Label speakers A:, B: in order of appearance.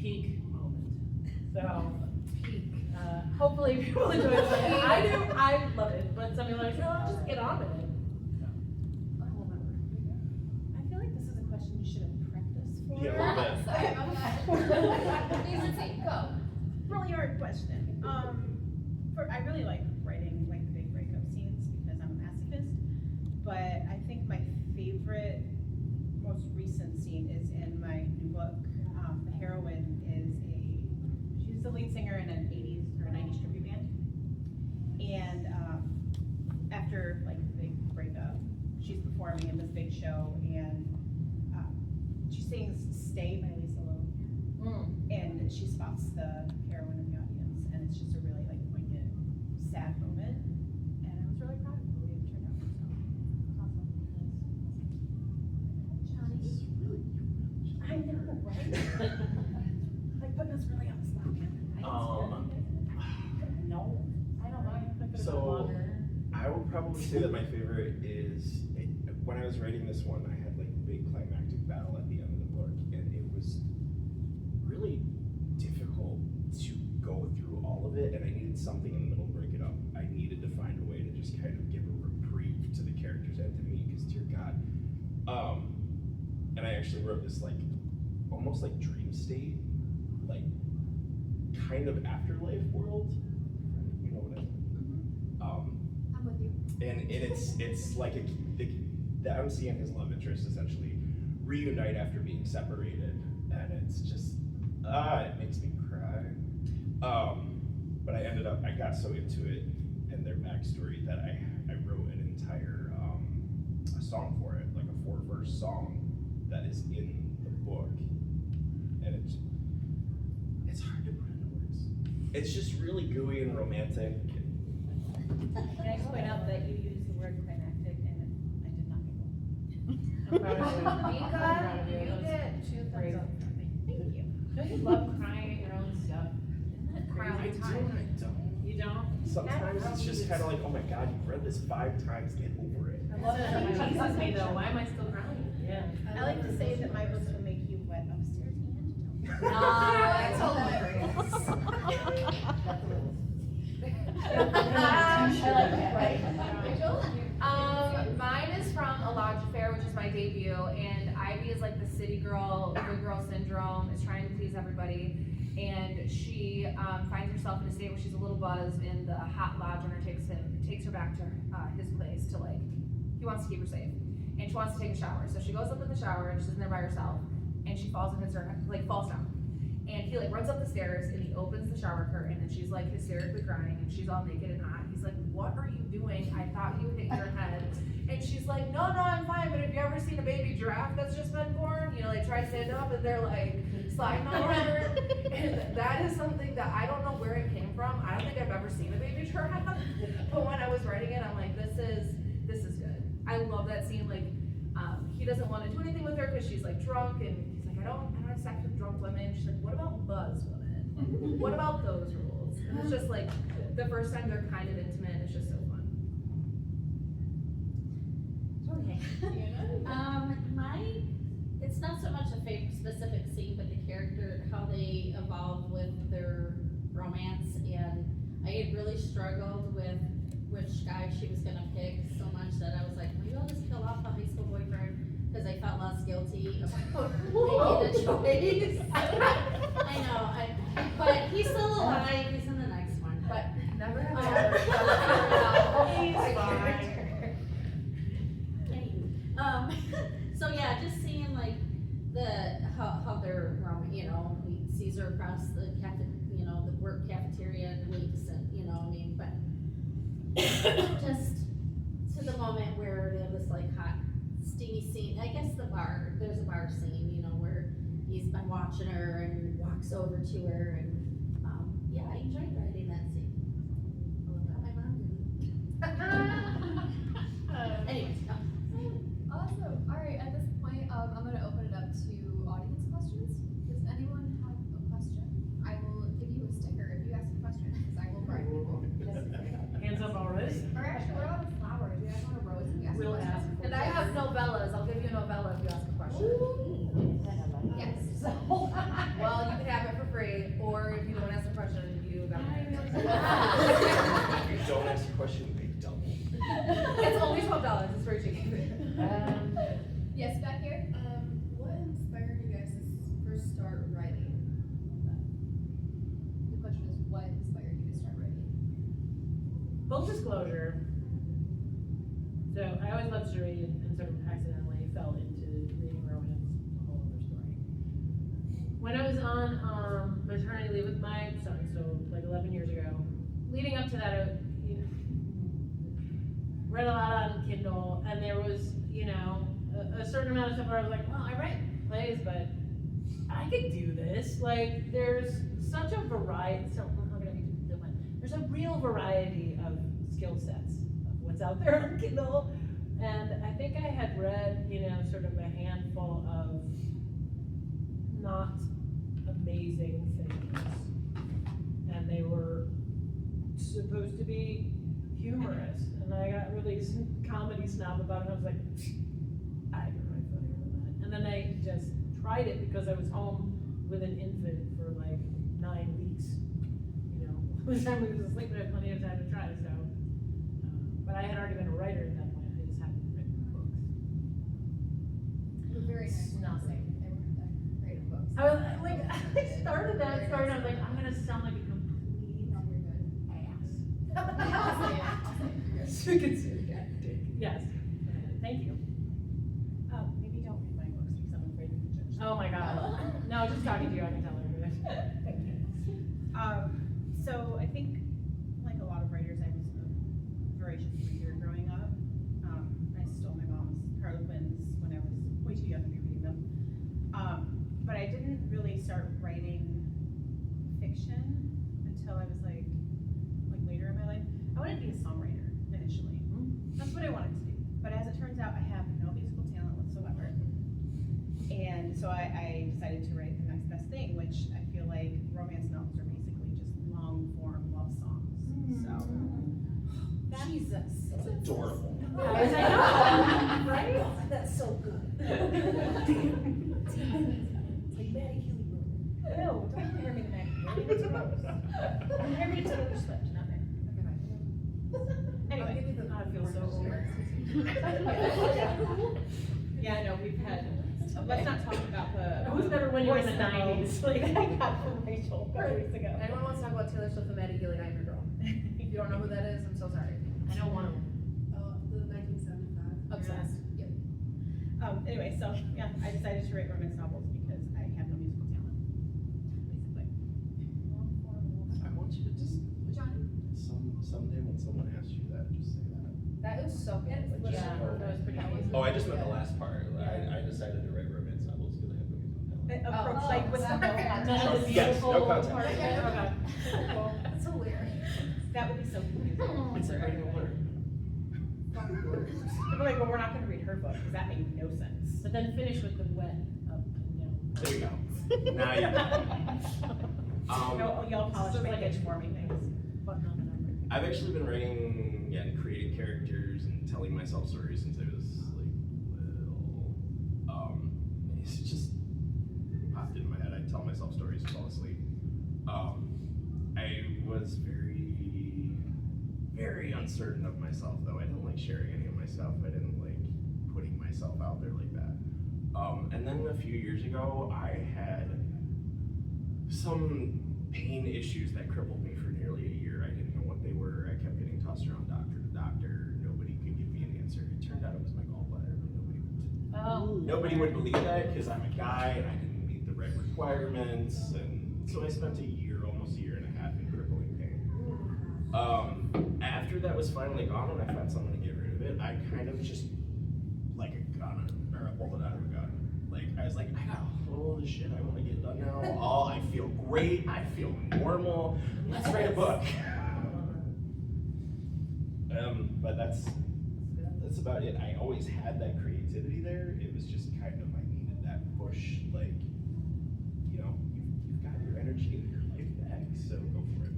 A: peak moment. So, peak. Hopefully people enjoy it. I do, I love it, but some people are like, no, just get on with it.
B: I feel like this is a question you should have practiced for.
C: Yeah, a little bit.
D: Sorry about that. Please repeat, go.
B: Really hard question. I really like writing like the big breakup scenes because I'm a masochist, but I think my favorite, most recent scene is in my new book. The heroine she's the lead singer in an 80s or 90s tribute band, and after like the big breakup, she's performing in this big show, and she sings "Stay" by Lisa Loeb, and she spots the heroine in the audience, and it's just a really like poignant, sad moment, and I was really proud of the way it turned out. So awesome. I know, right? Like putting us really on the spot, man.
D: No, I don't know.
C: So I would probably say that my favorite is when I was writing this one, I had like a big climactic battle at the end of the book, and it was really difficult to go through all of it, and I needed something in the middle to break it up. I needed to find a way to just kind of give a reprieve to the characters and to me, because dear God. And I actually wrote this like almost like dream state, like kind of afterlife world. You know what I mean?
D: I'm with you.
C: And it's like the MC and his love interest essentially reunite after being separated, and it's just it makes me cry. But I got so into it and their backstory that I wrote an entire a song for it, like a 4-verse song that is in the book, and it's hard to put into words. It's just really gooey and romantic.
B: Can I just point out that you used the word climactic and I did not giggle?
A: I'm proud of you.
D: Meika, you did.
A: Two thumbs up.
B: Thank you.
A: Don't you love crying at your own stuff? Isn't that
D: Cry all
A: crazy?
D: the time.
C: I don't.
A: You don't?
C: Sometimes it's just kind of like, oh my God, you've read this 5 times, get over it.
A: I love it. It teases me though. Why am I still crying? Yeah.
B: I like to say that my books will make you wet upstairs and down.
D: That's hilarious.
B: I like that, right?
D: Rachel?
E: Mine is from A Lodge Affair, which is my debut, and Ivy is like the city girl, good girl syndrome, is trying to please everybody, and she finds herself in a state where she's a little buzzed, and the hot lodge owner takes her back to his place to like, he wants to keep her safe, and she wants to take a shower, so she goes up in the shower, and she's in there by herself, and she falls and hits her, like falls down. And he like runs up the stairs and he opens the shower curtain and she's like hysterically crying and she's all naked and hot. He's like, what are you doing? I thought you hit your head. And she's like, no, I'm fine, but have you ever seen a baby giraffe that's just been born? You know, like try to stand up and they're like sliding all over. And that is something that I don't know where it came from. I don't think I've ever seen a baby giraffe. But when I was writing it, I'm like, this is good. I love that scene. Like, he doesn't want to do anything with her because she's like drunk and he's like, I don't have sex with drunk women. She's like, what about buzz women? What about those rules? And it's just like the first time they're kind of intimate, it's just so fun.
F: Okay. It's not so much a specific scene, but the character, how they evolve with their romance, and I had really struggled with which guy she was gonna pick so much that I was like, maybe I'll just kill off the high school boyfriend, because I felt less guilty about making the choice. I know, but he's still alive, he's in the next one, but.
E: Never have
F: So yeah, just seeing like how they're, he sees her across the the work cafeteria and winks and, I mean, but just to the moment where there was like hot, steamy scene, I guess there's a bar scene, where he's been watching her and walks over to her and, yeah, I enjoyed writing that scene. Although my mom didn't. Anyways,
D: Awesome. All right, at this point, I'm going to open it up to audience questions. Does anyone have a question? I will give you a sticker if you ask a question, because I will bribe people.
A: Hands up already.
D: Or actually, what about flowers? Do you guys want a rose if you ask
A: We'll
D: a question?
A: ask.
E: And I have novellas. I'll give you a novella if you ask a question.
D: Yes.
E: Well, you can have it for
A: full disclosure, so I always loved to read and sort of accidentally fell into reading romance, a whole other story. When I was on maternity leave with my son, so like 11 years ago, leading up to that, I read a lot on Kindle, and there was, a certain amount of stuff where I was like, well, I write plays, but I could do this. Like, there's such a variety, there's a real variety of skill sets of what's out there on Kindle. And I think I had read, sort of a handful of not amazing things. And they were supposed to be humorous. And I got really comedy snob about it. I was like, I can write funnier than that. And then I just tried it because I was home with an infant for like 9 weeks. By the time we was asleep, I had plenty of time to try. So, but I had already been a writer at that point. I just hadn't written books.
D: They were very nice. Nothing. They weren't that great at books.
A: I was like, I started that story and I was like, I'm gonna sound like a complete
D: No, you're good.
A: ass.
D: I'll say it. I'll say it. You're good.
A: You can say that, dick. Yes. Thank you.
B: Maybe don't read my books because I'm afraid of the judge.
A: Oh my god. No, just talking to you, I can tell her.
B: So I think, like a lot of writers, I was a voracious reader growing up. I stole my mom's Harlequins when I was way too young to be reading them. But I didn't really start writing fiction until I was like later in my life. I wanted to be a songwriter initially. That's what I wanted to do. But as it turns out, I have no musical talent whatsoever. And so I decided to write the next best thing, which I feel like romance novels are basically just long form love songs. So Jesus.
C: That's adorable.
A: Yes, I know, right?
B: That's so good.
A: Ew,
B: Like Maggie Healy wrote. No, don't compare me to Maggie Healy. It's gross. Compare me to Taylor Swift, not Maggie. Anyway.
A: I feel so old.
B: Yeah, no, we've had, let's not talk about the.
A: Who's better when you're in the
B: voice memo
A: 90s?
B: Like I got from Rachel a couple weeks ago.
E: Anyone wants to talk about Taylor Swift and Maddie Gilly, I'm your girl. If you don't know who that is, I'm so sorry.
A: I know one of them.
D: The 1975.
E: Obsessed.
D: Yep.
B: Anyway, so yeah, I decided to write romance novels because I have no musical talent, basically.
C: I want you to just,
D: John?
C: someday when someone asks you that, just say that.
E: That was so good.
C: Like, just-
A: Yeah, that was pretty amazing.
C: Oh, I just meant the last part. I decided to write romance novels because I have no musical talent.
B: Approach
D: Oh,
B: like with
D: that-
B: no
A: None
B: context.
A: of the
C: Yes,
A: beautiful
C: no context.
A: part of it. Okay.
D: That's hilarious.
B: That would be so confusing.
C: It's like writing a letter.
B: I'm like, well, we're not gonna read her book because that made no sense.
A: But then finish with the wet up and down.
C: There you go. Now you
B: Y'all polish
A: So
B: my
A: like
B: pitch for me, thanks.
A: Button on the number.
C: I've actually been writing and creating characters and telling myself stories since I was like little. It's just popped into my head. I tell myself stories to fall asleep. I was very uncertain of myself though. I didn't like sharing any of my stuff. I didn't like putting myself out there like that. And then a few years ago, I had some pain issues that crippled me for nearly a year. I didn't know what they were. I kept getting tossed around doctor to doctor. Nobody could give me an answer. It turned out it was my gallbladder, but nobody would believe that because I'm a guy and I didn't meet the right requirements. And so I spent almost a year and a half in crippling pain. After that was finally gone and I found someone to get rid of it, I kind of just like a gun or a bullet out of a gun. Like I was like, I got all the shit I want to get done now. I feel great. I feel normal. Let's write a book. But that's about it. I always had that creativity there. It was just kind of I needed that push. Like, you've got your energy and your life back, so go for it.